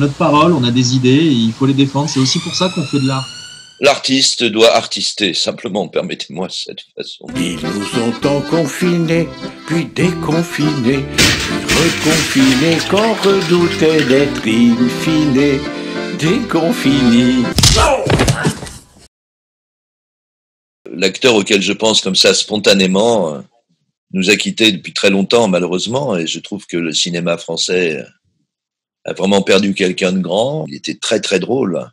notre parole, on a des idées et il faut les défendre. C'est aussi pour ça qu'on fait de l'art. L'artiste doit artister, simplement, permettez-moi cette façon. Ils nous ont tant confinés, puis déconfinés, puis reconfinés, qu'on redoutait d'être in fine déconfinés. L'acteur auquel je pense comme ça spontanément nous a quittés depuis très longtemps, malheureusement, et je trouve que le cinéma français a vraiment perdu quelqu'un de grand. Il était très très drôle.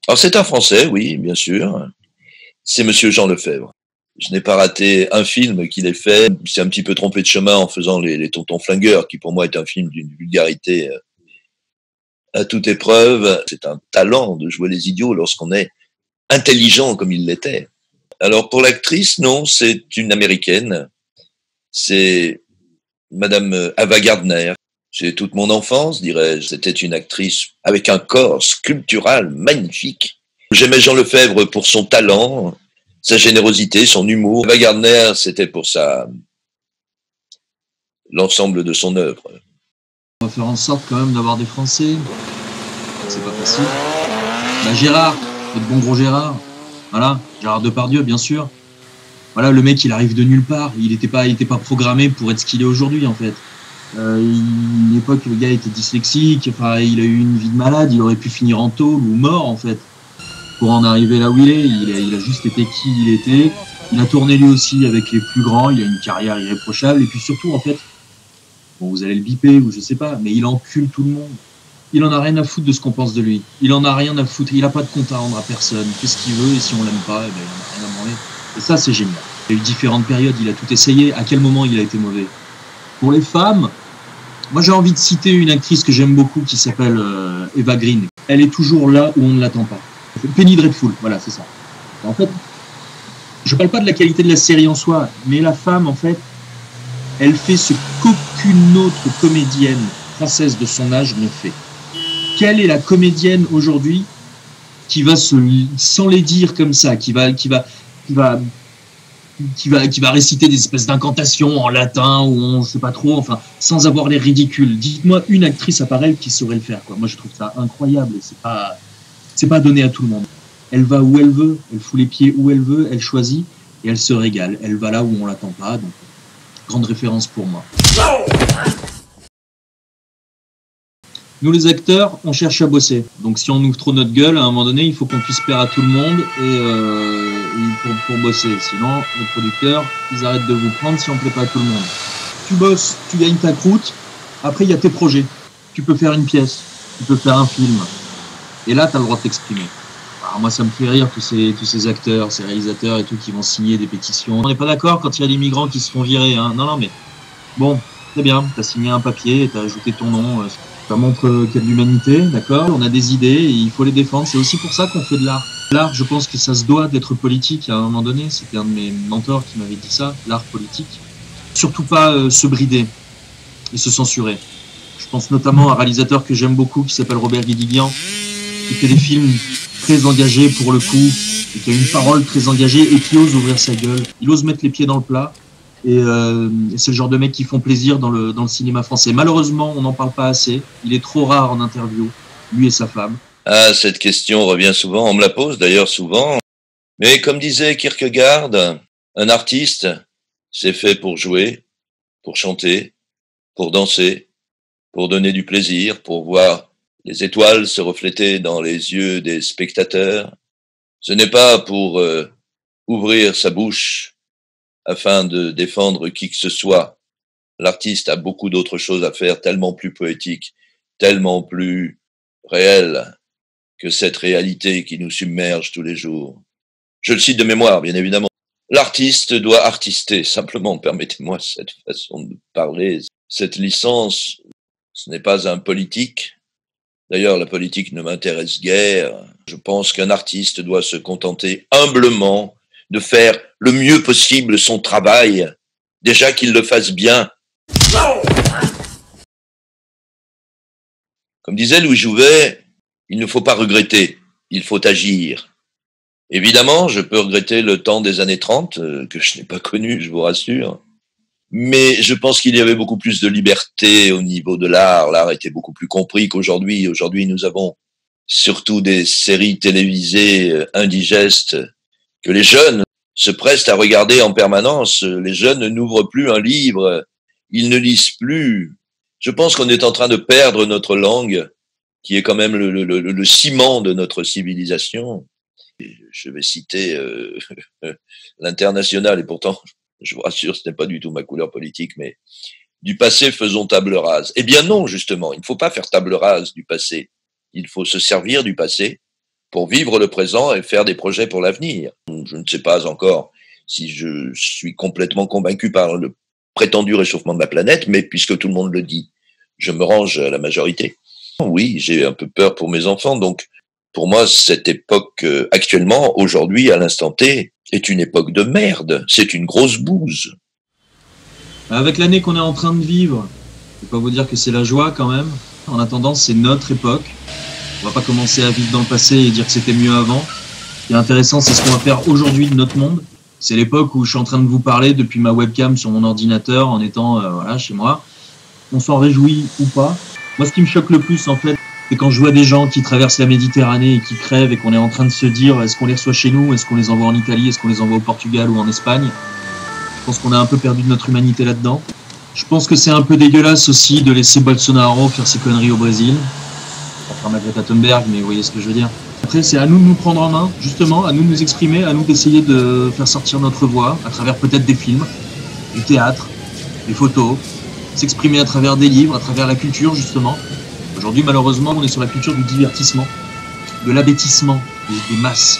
Alors c'est un Français, oui, bien sûr. C'est Monsieur Jean Lefebvre. Je n'ai pas raté un film qu'il ait fait. Il s'est un petit peu trompé de chemin en faisant les Tontons Flingueurs, qui pour moi est un film d'une vulgarité à toute épreuve. C'est un talent de jouer les idiots lorsqu'on est intelligent comme il l'était. Alors pour l'actrice, non, c'est une Américaine. C'est Madame Ava Gardner. C'est toute mon enfance, dirais-je. C'était une actrice avec un corps sculptural magnifique. J'aimais Jean Lefebvre pour son talent, sa générosité, son humour. Ava Gardner, c'était pour l'ensemble de son œuvre. On va faire en sorte quand même d'avoir des Français. C'est pas facile. Gérard, notre bon gros Gérard. Voilà, Gérard Depardieu, bien sûr. Voilà, le mec, il arrive de nulle part. Il était pas programmé pour être ce qu'il est aujourd'hui, en fait. Une époque, le gars était dyslexique. Enfin, il a eu une vie de malade. Il aurait pu finir en tôle ou mort, en fait, pour en arriver là où il est. Il a juste été qui il était. Il a tourné lui aussi avec les plus grands. Il a une carrière irréprochable. Et puis surtout, en fait, bon, vous allez le biper ou je sais pas, mais il encule tout le monde. Il en a rien à foutre de ce qu'on pense de lui. Il en a rien à foutre. Il a pas de compte à rendre à personne. Il fait ce qu'il veut et si on l'aime pas, eh ben, il en a rien à branler. Et ça, c'est génial. Il y a eu différentes périodes. Il a tout essayé. À quel moment il a été mauvais? Pour les femmes, moi j'ai envie de citer une actrice que j'aime beaucoup qui s'appelle Eva Green. Elle est toujours là où on ne l'attend pas. Penny Dreadful, voilà, c'est ça. En fait, je parle pas de la qualité de la série en soi, mais la femme, en fait, elle fait ce qu'aucune autre comédienne française de son âge ne fait. Quelle est la comédienne aujourd'hui qui va sans les dire comme ça, qui va réciter des espèces d'incantations en latin ou on sait pas trop, enfin, sans avoir l'air ridicule. Dites-moi une actrice à part elle qui saurait le faire, quoi. Moi, je trouve ça incroyable et c'est pas donné à tout le monde. Elle va où elle veut, elle fout les pieds où elle veut, elle choisit et elle se régale. Elle va là où on l'attend pas, donc grande référence pour moi. Nous les acteurs, on cherche à bosser. Donc si on ouvre trop notre gueule, à un moment donné, il faut qu'on puisse plaire à tout le monde et pour bosser. Sinon, les producteurs, ils arrêtent de vous prendre si on plaît pas à tout le monde. Tu bosses, tu gagnes ta croûte. Après, il y a tes projets. Tu peux faire une pièce, tu peux faire un film. Et là, tu as le droit de t'exprimer. Alors moi, ça me fait rire tous ces acteurs, ces réalisateurs et tout qui vont signer des pétitions. On n'est pas d'accord quand il y a des migrants qui se font virer. Hein. Non, mais bon, c'est bien. Tu as signé un papier, tu as ajouté ton nom. Ça montre qu'il y a de l'humanité, d'accord? On a des idées et il faut les défendre. C'est aussi pour ça qu'on fait de l'art. L'art, je pense que ça se doit d'être politique à un moment donné. C'était un de mes mentors qui m'avait dit ça, l'art politique. Surtout pas se brider et se censurer. Je pense notamment à un réalisateur que j'aime beaucoup qui s'appelle Robert Guédiguian, qui fait des films très engagés pour le coup, et qui a une parole très engagée et qui ose ouvrir sa gueule. Il ose mettre les pieds dans le plat. Et c'est le genre de mecs qui font plaisir dans le cinéma français. Malheureusement, on n'en parle pas assez. Il est trop rare en interview, lui et sa femme. Ah, cette question revient souvent. On me la pose d'ailleurs souvent. Mais comme disait Kierkegaard, un artiste, c'est fait pour jouer, pour chanter, pour danser, pour donner du plaisir, pour voir les étoiles se refléter dans les yeux des spectateurs. Ce n'est pas pour ouvrir sa bouche afin de défendre qui que ce soit. L'artiste a beaucoup d'autres choses à faire, tellement plus poétiques, tellement plus réelles que cette réalité qui nous submerge tous les jours. Je le cite de mémoire, bien évidemment. L'artiste doit artister, simplement, permettez-moi cette façon de parler. Cette licence, ce n'est pas un politique. D'ailleurs, la politique ne m'intéresse guère. Je pense qu'un artiste doit se contenter humblement de faire le mieux possible son travail, déjà qu'il le fasse bien. Comme disait Louis Jouvet, il ne faut pas regretter, il faut agir. Évidemment, je peux regretter le temps des années 30, que je n'ai pas connu, je vous rassure. Mais je pense qu'il y avait beaucoup plus de liberté au niveau de l'art. L'art était beaucoup plus compris qu'aujourd'hui. Aujourd'hui, nous avons surtout des séries télévisées indigestes que les jeunes se pressent à regarder en permanence. Les jeunes n'ouvrent plus un livre, ils ne lisent plus. Je pense qu'on est en train de perdre notre langue, qui est quand même le ciment de notre civilisation. Je vais citer l'Internationale, et pourtant, je vous rassure, ce n'est pas du tout ma couleur politique, mais du passé, faisons table rase. Eh bien non, justement, il ne faut pas faire table rase du passé. Il faut se servir du passé pour vivre le présent et faire des projets pour l'avenir. Je ne sais pas encore si je suis complètement convaincu par le prétendu réchauffement de la planète, mais puisque tout le monde le dit, je me range à la majorité. Oui, j'ai un peu peur pour mes enfants, donc pour moi, cette époque actuellement, aujourd'hui, à l'instant T, est une époque de merde. C'est une grosse bouse. Avec l'année qu'on est en train de vivre, je ne vais pas vous dire que c'est la joie quand même. En attendant, c'est notre époque. On va pas commencer à vivre dans le passé et dire que c'était mieux avant. Ce qui est intéressant, c'est ce qu'on va faire aujourd'hui de notre monde. C'est l'époque où je suis en train de vous parler depuis ma webcam sur mon ordinateur en étant voilà, chez moi. On s'en réjouit ou pas. Moi, ce qui me choque le plus, en fait, c'est quand je vois des gens qui traversent la Méditerranée et qui crèvent et qu'on est en train de se dire est-ce qu'on les reçoit chez nous, est-ce qu'on les envoie en Italie, est-ce qu'on les envoie au Portugal ou en Espagne. Je pense qu'on a un peu perdu de notre humanité là-dedans. Je pense que c'est un peu dégueulasse aussi de laisser Bolsonaro faire ses conneries au Brésil. Enfin, Greta Thunberg, mais vous voyez ce que je veux dire. Après, c'est à nous de nous prendre en main, justement, à nous de nous exprimer, à nous d'essayer de faire sortir notre voix à travers peut-être des films, du théâtre, des photos, s'exprimer à travers des livres, à travers la culture, justement. Aujourd'hui, malheureusement, on est sur la culture du divertissement, de l'abêtissement des masses.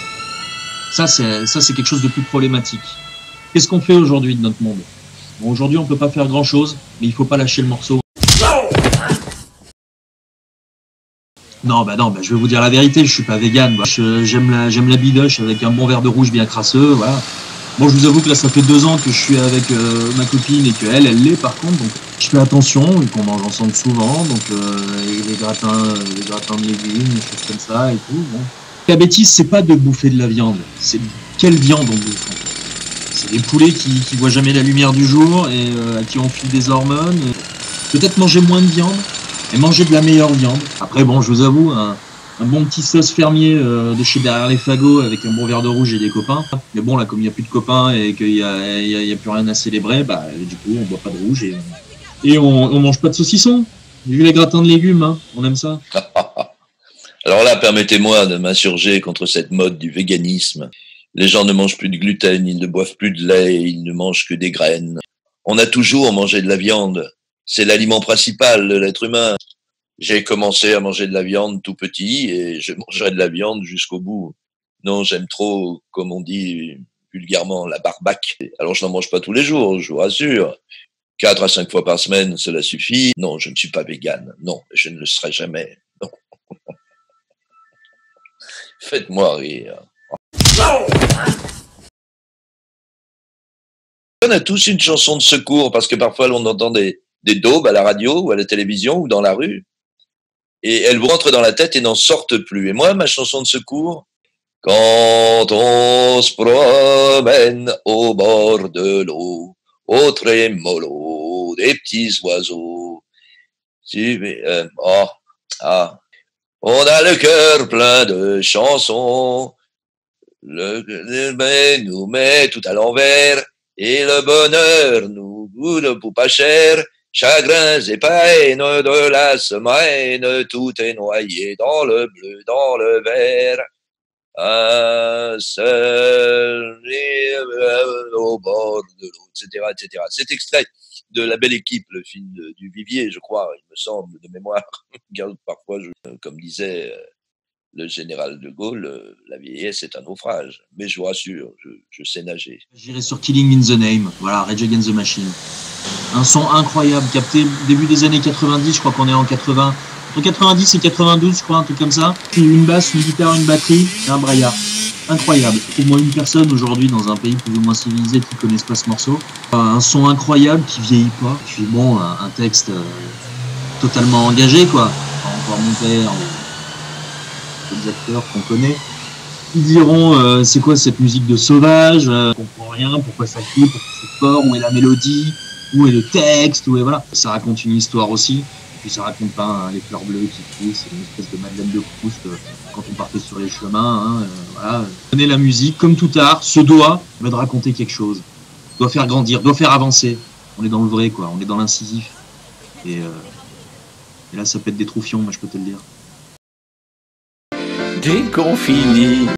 Ça, c'est quelque chose de plus problématique. Qu'est-ce qu'on fait aujourd'hui de notre monde ? Bon, aujourd'hui, on peut pas faire grand-chose, mais il faut pas lâcher le morceau. Non, je vais vous dire la vérité, je suis pas vegan. J'aime la bidoche avec un bon verre de rouge bien crasseux, voilà. Bon, je vous avoue que là, ça fait 2 ans que je suis avec ma copine et qu'elle l'est par contre, donc je fais attention et qu'on mange ensemble souvent, donc les gratins de légumes, des choses comme ça et tout. Bon. La bêtise, c'est pas de bouffer de la viande, c'est quelle viande on bouffe. En fait. C'est des poulets qui voient jamais la lumière du jour et à qui on file des hormones. Peut-être manger moins de viande et manger de la meilleure viande. Après, bon, je vous avoue, un bon petit sauce fermier de chez Derrière les Fagots avec un bon verre de rouge et des copains. Mais bon, là, comme il n'y a plus de copains et qu'il y a plus rien à célébrer, bah, du coup, on boit pas de rouge et on mange pas de saucisson. Vu les gratins de légumes, hein, on aime ça. Alors là, permettez-moi de m'insurger contre cette mode du véganisme. Les gens ne mangent plus de gluten, ils ne boivent plus de lait, ils ne mangent que des graines. On a toujours mangé de la viande. C'est l'aliment principal de l'être humain. J'ai commencé à manger de la viande tout petit et je mangerai de la viande jusqu'au bout. Non, j'aime trop, comme on dit vulgairement, la barbaque. Alors je n'en mange pas tous les jours, je vous rassure. 4 à 5 fois par semaine, cela suffit. Non, je ne suis pas végane. Non, je ne le serai jamais. Non. Faites-moi rire. On a tous une chanson de secours parce que parfois on entend des daubes à la radio ou à la télévision ou dans la rue. Et elles vous rentrent dans la tête et n'en sortent plus. Et moi, ma chanson de secours, quand on se promène au bord de l'eau, au trémolo des petits oiseaux, on a le cœur plein de chansons, le nous met tout à l'envers, et le bonheur nous coûte pour pas cher. Chagrins et peines de la semaine, tout est noyé dans le bleu, dans le vert. Un seul au bord de l'eau, etc., etc. Cet extrait de La Belle Équipe, le film du Vivier, je crois, il me semble, de mémoire. Parfois, comme disait le général de Gaulle, la vieillesse est un naufrage. Mais je vous rassure, je sais nager. J'irai sur Killing in the Name, voilà, Rage Against the Machine. Un son incroyable, capté début des années 90, je crois qu'on est en 80. Entre 90 et 92, je crois, un truc comme ça. Puis une basse, une guitare, une batterie et un braillard. Incroyable. Pour moi, une personne aujourd'hui dans un pays plus ou moins civilisé qui ne connaisse pas ce morceau. Un son incroyable qui vieillit pas. Puis bon, un texte totalement engagé, quoi. Encore mon père, les acteurs qu'on connaît. Ils diront, c'est quoi cette musique de sauvage, on comprend rien, pourquoi ça crie, pourquoi c'est fort, où est la mélodie. où est le texte, où est voilà. Ça raconte une histoire aussi. Et puis ça raconte pas hein, les fleurs bleues qui poussent, une espèce de Madeleine de Proust quand on partait sur les chemins. Hein, voilà. Donner la musique, comme tout art, se doit de raconter quelque chose, doit faire grandir, doit faire avancer. On est dans le vrai, quoi. On est dans l'incisif. Et là, ça pète des troufions, moi, je peux te le dire. Déconfini.